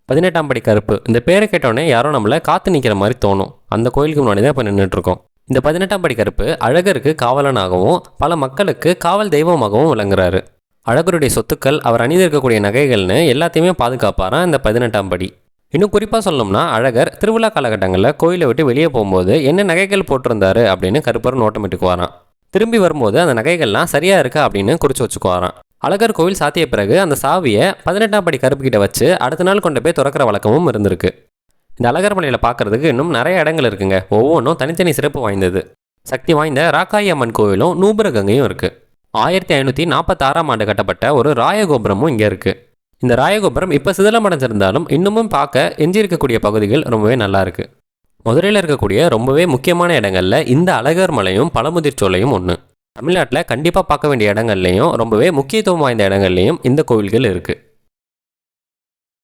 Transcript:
18ஆம் படி கருப்பு இந்த பேரை கேட்டோடனே யாரோ நம்மளை காத்து நிற்கிற மாதிரி தோணும். அந்த கோயிலுக்கு முன்னாடி தான் இப்போ நின்றுட்டுருக்கோம். இந்த 18ஆம் படி கருப்பு அழகருக்கு காவலனாகவும் பல மக்களுக்கு காவல் தெய்வமாகவும் விளங்குறாரு. அழகருடைய சொத்துக்கள், அவர் அணிந்திருக்கக்கூடிய நகைகள்னு எல்லாத்தையுமே பாதுகாப்பாராம் இந்த 18ஆம் படி. இன்னும் குறிப்பாக சொல்லணும்னா அழகர் திருவிழா காலகட்டங்களில் கோயிலை விட்டு வெளியே போகும்போது என்ன நகைகள் போட்டிருந்தாரு அப்படின்னு கருப்பர் நோட்டமிட்டுக்குவாராம். திரும்பி வரும்போது அந்த நகைகள்லாம் சரியாக இருக்கா அப்படின்னு குறித்து வச்சுக்குவாராம். அழகர் கோவில் சாத்திய பிறகு அந்த சாவியை 18ஆம் படி கருப்பு கிட்ட வச்சு அடுத்த நாள் கொண்டு போய் திறக்கிற வழக்கமும் இருந்திருக்கு. இந்த அழகர் மலையில் பார்க்கறதுக்கு இன்னும் நிறைய இடங்கள் இருக்குங்க. ஒவ்வொன்றும் தனித்தனி சிறப்பு வாய்ந்தது. சக்தி வாய்ந்த ராக்காயி அம்மன் கோவிலும் நூபுரகங்கையும் இருக்குது. 1546ஆம் ஆண்டு கட்டப்பட்ட ஒரு ராயகோபுரமும் இங்கே இருக்குது. இந்த ராயகோபுரம் இப்போ சிதிலமடைஞ்சிருந்தாலும் இன்னமும் பார்க்க எஞ்சியிருக்கக்கூடிய பகுதிகள் ரொம்பவே நல்லா இருக்குது. மதுரையில் இருக்கக்கூடிய ரொம்பவே முக்கியமான இடங்களில் இந்த அழகர் மலையும் பழமுதிர்ச்சோலையும் ஒன்று. தமிழ்நாட்டில் கண்டிப்பாக பார்க்க வேண்டிய இடங்கள்லையும் ரொம்பவே முக்கியத்துவம் வாய்ந்த இடங்கள்லையும் இந்த கோவில்கள் இருக்குது.